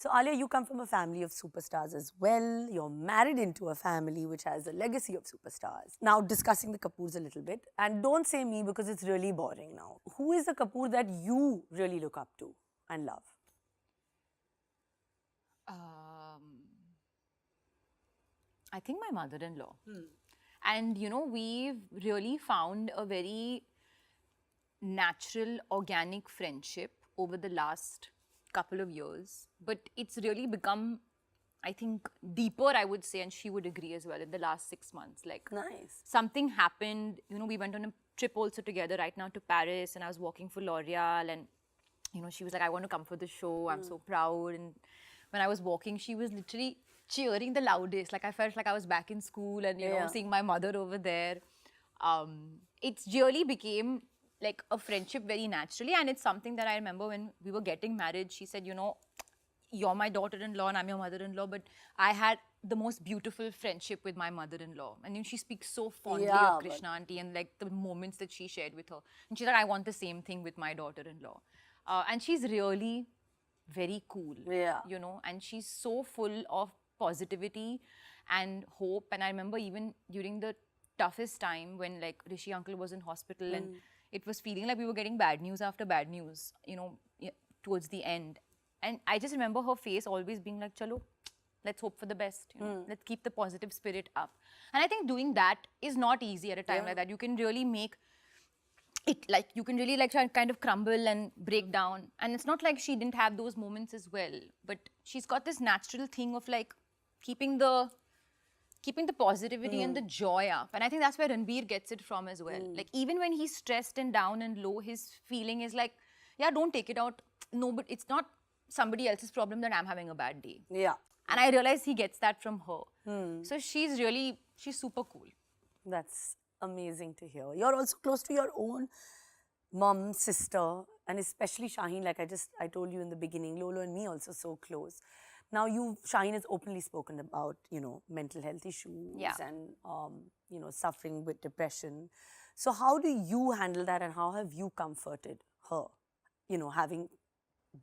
So, Alia, you come from a family of superstars as well. You're married into a family which has a legacy of superstars. Now, discussing the Kapoors a little bit, and don't say me because it's really boring now. Who is the Kapoor that you really look up to and love? I think my mother-in-law. And we've really found a very natural, organic friendship over the last couple of years. But it's really become, I think, deeper, I would say, and she would agree as well, in the last 6 months. Like, Nice. something happened, we went on a trip also together right now to Paris, and I was working for L'Oreal, and she was like, I want to come for the show, I'm so proud. And when I was walking, she was literally cheering the loudest. Like, I felt like I was back in school and, seeing my mother over there. It's really became like a friendship very naturally. And it's something that I remember when we were getting married, she said, you're my daughter-in-law and I'm your mother-in-law, but I had the most beautiful friendship with my mother-in-law. And then she speaks so fondly of Krishna auntie and like the moments that she shared with her. And she's like, I want the same thing with my daughter-in-law. And she's really very cool, and she's so full of positivity and hope. And I remember even during the toughest time when like Rishi uncle was in hospital and it was feeling like we were getting bad news after bad news, towards the end. And I just remember her face always being like, chalo, let's hope for the best, let's keep the positive spirit up. And I think doing that is not easy at a time like that. You can really make it like, you can really like kind of crumble and break down. And it's not like she didn't have those moments as well, but she's got this natural thing of like keeping the positivity and the joy up. And I think that's where Ranbir gets it from as well. Like, even when he's stressed and down and low, his feeling is like, yeah, don't take it out. No, but it's not somebody else's problem that I'm having a bad day. Yeah. And I realize he gets that from her. So she's super cool. That's amazing to hear. You're also close to your own mom, sister, and especially Shaheen, like I told you in the beginning, Lolo and me also so close. Now, Shaheen has openly spoken about, mental health issues and, suffering with depression. So how do you handle that and how have you comforted her,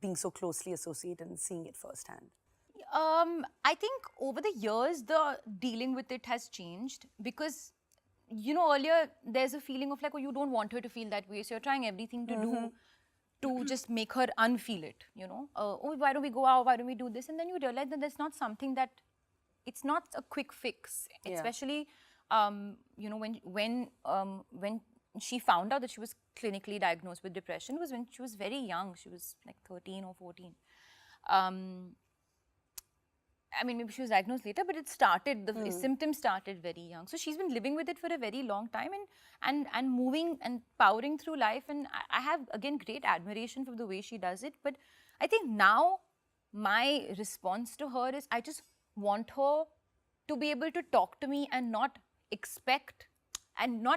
being so closely associated and seeing it firsthand? I think over the years, the dealing with it has changed because, earlier there's a feeling of like, oh, you don't want her to feel that way. So you're trying everything to do to just make her unfeel it, oh, why don't we go out? Why don't we do this? And then you realize that that's not something that, it's not a quick fix, especially, when she found out that she was clinically diagnosed with depression was when she was very young. She was like 13 or 14. I mean, maybe she was diagnosed later, but it started, the symptoms started very young. So she's been living with it for a very long time and moving and powering through life. And I have, again, great admiration for the way she does it. But I think now my response to her is I just want her to be able to talk to me and not expect and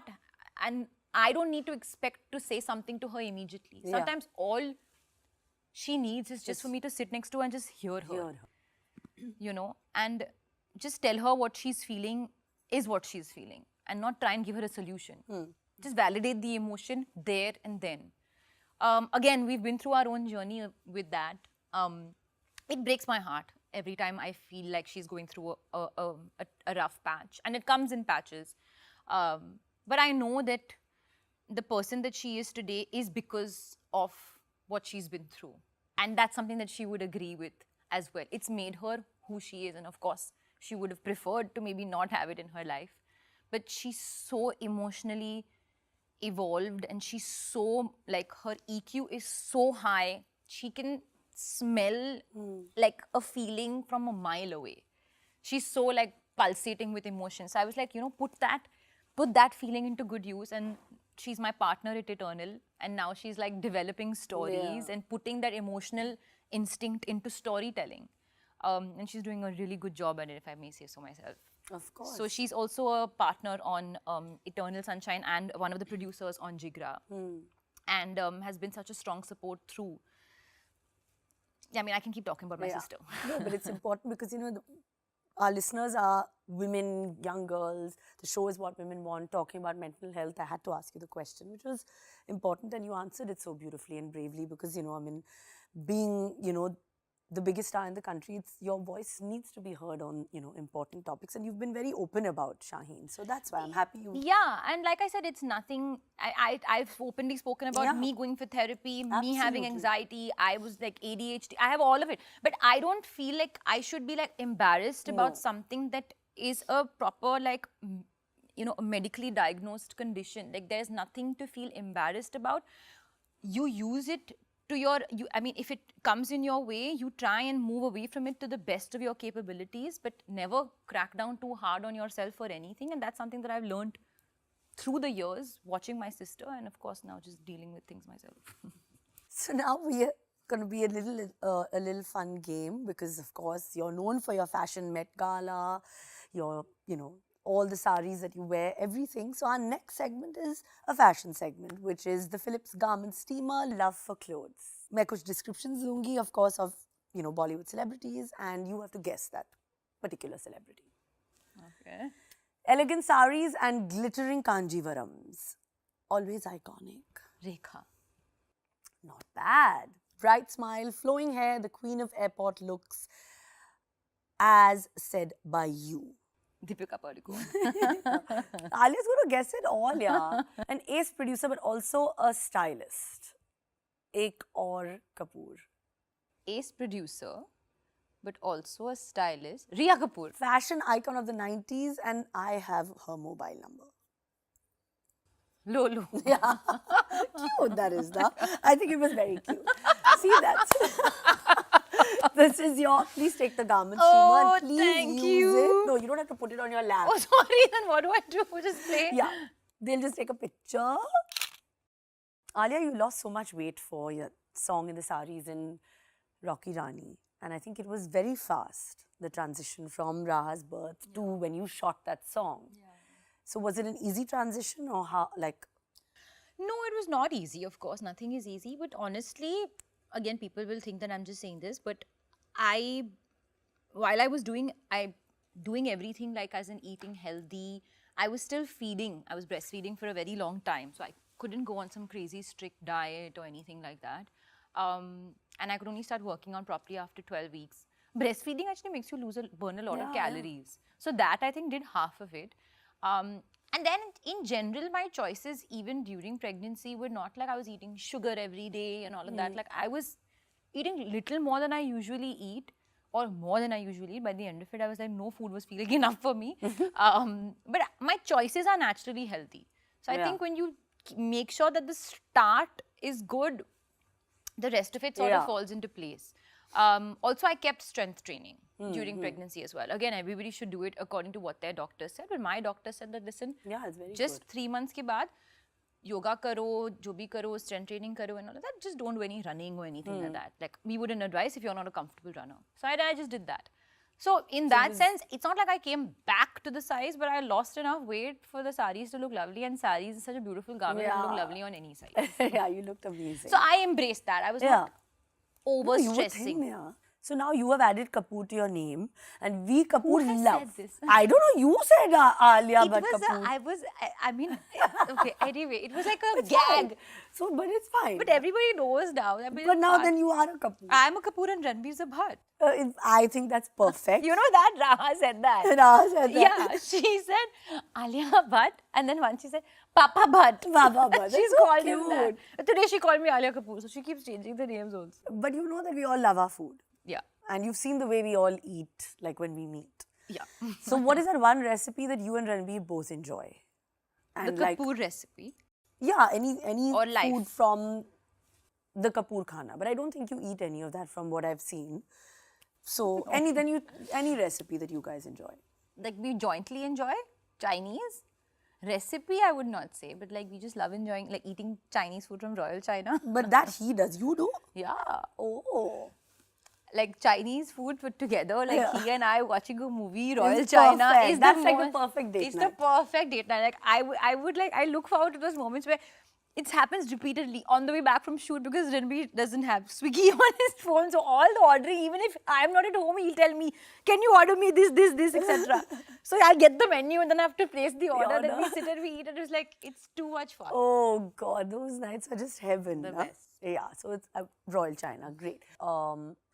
I don't need to expect to say something to her immediately. Sometimes all she needs is just for me to sit next to her and just hear her. And just tell her what she's feeling is what she's feeling and not try and give her a solution. Just validate the emotion there and then. Again, we've been through our own journey with that. It breaks my heart every time I feel like she's going through a rough patch, and it comes in patches. But I know that the person that she is today is because of what she's been through. And that's something that she would agree with as well. It's made her who she is. And of course, she would have preferred to maybe not have it in her life. But she's so emotionally evolved and she's so, like, her EQ is so high. She can smell like a feeling from a mile away. She's so like pulsating with emotions. So I was like, put that feeling into good use. And she's my partner at Eternal. And now she's like developing stories and putting that emotional instinct into storytelling. And she's doing a really good job at it, if I may say so myself. Of course. So she's also a partner on Eternal Sunshine and one of the producers on Jigra. And has been such a strong support through. Yeah, I mean, I can keep talking about my sister. No, but it's important because, our listeners are women, young girls. The show is what women want, talking about mental health. I had to ask you the question, which was important, and you answered it so beautifully and bravely because, being, the biggest star in the country, your voice needs to be heard on, important topics. And you've been very open about Shaheen. So that's why I'm happy you... Yeah, and like I said, it's nothing. I've openly spoken about Yeah. me going for therapy, me having Absolutely. anxiety. I was like ADHD. I have all of it. But I don't feel like I should be like embarrassed about something that is a proper like, a medically diagnosed condition. Like there's nothing to feel embarrassed about. You use it to if it comes in your way, you try and move away from it to the best of your capabilities, but never crack down too hard on yourself for anything. And that's something that I've learned through the years, watching my sister, and of course now just dealing with things myself. So now we are going to be a little fun game, because of course you're known for your fashion Met Gala, your, all the saris that you wear, everything. So our next segment is a fashion segment, which is the Philips Garment Steamer Love for Clothes. मैं कुछ descriptions दूंगी, of course, of, Bollywood celebrities, and you have to guess that particular celebrity. Okay. Elegant saris and glittering kanjivarams. Always iconic. Rekha. Not bad. Bright smile, flowing hair, the queen of airport looks, as said by you. Deepika Padukone. Alia's going to guess it all, yeah. An ace producer, but also a stylist. Ek aur Kapoor. Ace producer, but also a stylist. Riya Kapoor. Fashion icon of the 90s, and I have her mobile number. Lolu. Yeah. Cute that is, na? I think it was very cute. See, that's... This is your... Please take the garment steamer and please thank use you. it. No, you don't have to put it on your lap. Oh, sorry. Then what do I do? Just play? Yeah. They'll just take a picture. Alia, you lost so much weight for your song in the saris in Rocky Rani. And I think it was very fast, the transition from Raha's birth to when you shot that song. Yeah. So was it an easy transition, or how, like... No, it was not easy, of course. Nothing is easy. But honestly, again, people will think that I'm just saying this, but while I was doing everything like as in eating healthy, I was still feeding. I was breastfeeding for a very long time. So I couldn't go on some crazy strict diet or anything like that. And I could only start working on properly after 12 weeks. Breastfeeding actually makes you burn a lot of calories. So that I think did half of it. And then in general, my choices even during pregnancy were not like I was eating sugar every day and all of that. Like I was eating little more than I usually eat, or more than I usually eat. By the end of it, I was like, no food was feeling enough for me. But my choices are naturally healthy. So I think when you make sure that the start is good, the rest of it sort of falls into place. Also, I kept strength training during pregnancy as well. Again, everybody should do it according to what their doctor said. But my doctor said that, listen, it's very just good. 3 months ke baad, yoga karo, jo bhi karo, strength training karo and all of that. Just don't do any running or anything like that. Like, we wouldn't advise if you're not a comfortable runner. So I just did that. So in that sense, it's not like I came back to the size, but I lost enough weight for the saris to look lovely. And saris is such a beautiful garment that look lovely on any size. Yeah, you looked amazing. So I embraced that. I was not over-stressing. No, yeah. So now you have added Kapoor to your name, and we Kapoor has love. said this? I don't know. You said Alia Bhatt Kapoor. I mean, okay. Anyway, it was like a gag. Fine. So, but it's fine. But everybody knows now. I mean, but now then you are a Kapoor. I'm a Kapoor and Ranveer's a Bhatt. I think that's perfect. You know that Raha said that. Raha said that. Yeah, she said Alia Bhatt, and then once she said Papa Bhatt. Papa Bhatt. She's so called cute. him that. Today she called me Alia Kapoor, so she keeps changing the names also. But you know that we all love our food. Yeah. And you've seen the way we all eat, like when we meet. Yeah. So what is that one recipe that you and Ranveer both enjoy? And the Kapoor recipe? Yeah, any or food life. from the Kapoor Khana. But I don't think you eat any of that from what I've seen. So any recipe that you guys enjoy? Like we jointly enjoy Chinese? Recipe, I would not say, but like we just love enjoying, like eating Chinese food from Royal China. But that he does. You do? Yeah. Oh. Like Chinese food put together, like he and I watching a movie, Royal It's China. perfect. Is That's like the perfect date It's night. the perfect date night. Like I look forward to those moments where it happens repeatedly on the way back from shoot, because Ranveer doesn't have Swiggy on his phone. So all the ordering, even if I'm not at home, he'll tell me, can you order me this, etc. So I get the menu and then I have to place the order. Then we sit and we eat, and it's like, it's too much fun. Oh God, those nights are just heaven. The huh? best. Yeah, so it's Royal China, great.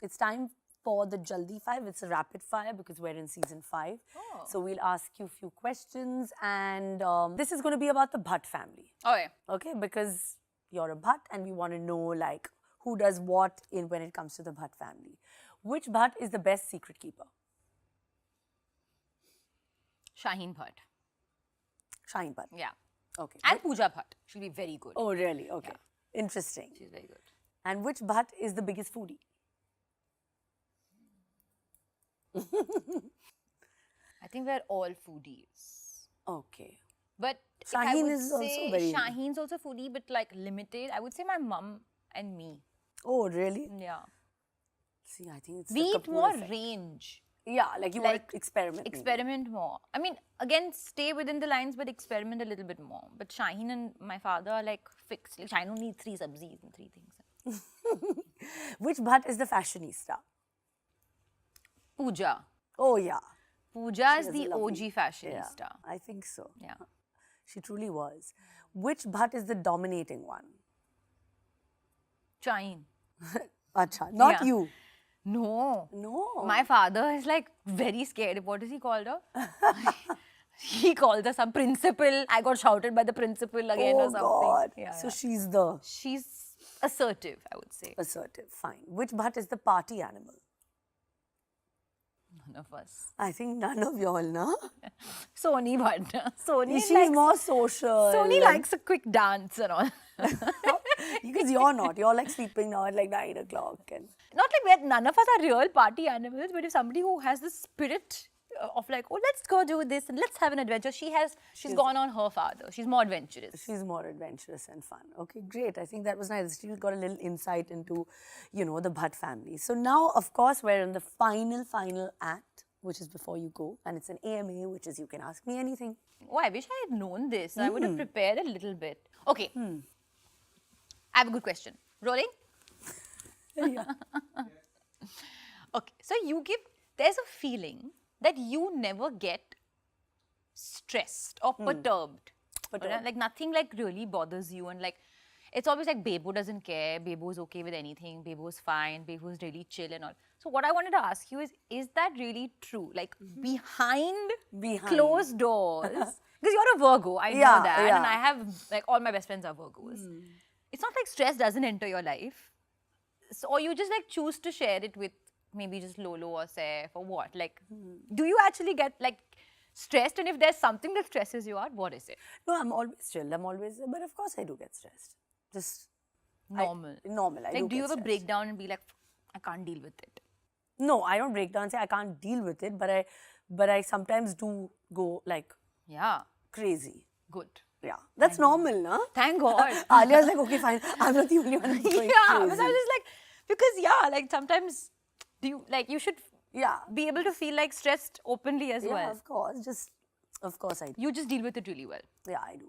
It's time for the Jaldi 5. It's a rapid fire because we're in season 5. Oh. So we'll ask you a few questions, and this is going to be about the Bhatt family. Okay. Okay, because you're a Bhatt and we want to know like who does what in when it comes to the Bhatt family. Which Bhatt is the best secret keeper? Shaheen Bhatt. Shaheen Bhatt. Yeah. Okay. And Pooja Bhatt. She'll be very good. Oh, really? Okay. Interesting. She's very good. And which Bhatt is the biggest foodie? I think we're all foodies. Okay. But if I Shaheen would is also say very- Shaheen's also foodie, but like limited. I would say my mum and me. Oh, really? Yeah. See, I think it's We the eat Kapoor more effect. range. Yeah, like you want Like, to experiment. maybe. Experiment more. I mean, again, stay within the lines, but experiment a little bit more. But Shaheen and my father are like fixed. Like, Shaheen only 3 sabzis and 3 things. Which Bhatt is the fashionista? Pooja. Oh, yeah. Pooja is was the lovely. OG fashionista. I think so. Yeah. She truly was. Which Bhatt is the dominating one? Shaheen. Acha, not Yeah. you. No. No. My father is like very scared. What does he call her? He called her some principal. I got shouted by the principal again or Oh, something. God. Yeah, So yeah. she's the She's assertive, I would say. assertive. Fine. Which Bhatt is the party animal? None of us. I think none of y'all, no? Sony Bhatt. Sony She's likes, more social. Sony and- likes a quick dance and all. Because you're not. You're like sleeping now at like 9 o'clock. And Not like we're, none of us are real party animals, but if somebody who has the spirit of like, oh, let's go do this and let's have an adventure, she's gone on her father. She's more adventurous. she's more adventurous and fun. Okay, great. I think that was nice. She got a little insight into, you know, the Bhatt family. So now, of course, we're in the final act, which is before you go. And it's an AMA, which is you can ask me anything. Oh, I wish I had known this. I would have prepared a little bit. Okay. I have a good question. Rolling? Okay. So there's a feeling that you never get stressed or perturbed. Perturbed. Like nothing like really bothers you, and like it's always like Bebo doesn't care, Bebo's okay with anything, Bebo's fine, Bebo's really chill and all. So what I wanted to ask you is that really true? Like behind closed doors, because you're a Virgo, I know Yeah, that, yeah. and I have like all my best friends are Virgos. It's not like stress doesn't enter your life, so, or you just like choose to share it with maybe just Lolo or Saif or what? Like, do you actually get like stressed? And if there's something that stresses you out, what is it? No, I'm always chill. But of course I do get stressed. Just Normal. normal. I Like, do you get ever stressed. break down and be like, I can't deal with it? No, I don't break down and say I can't deal with it, but I sometimes do go like Yeah, crazy. good. Yeah, that's normal, na? Thank God. Alia's like, okay, fine. I'm not the only one who's going Yeah, crazy. but I was just like, because yeah, like sometimes you should Yeah, be able to feel like stressed openly as yeah, well. of course. Of course I do. You just deal with it really well. Yeah, I do.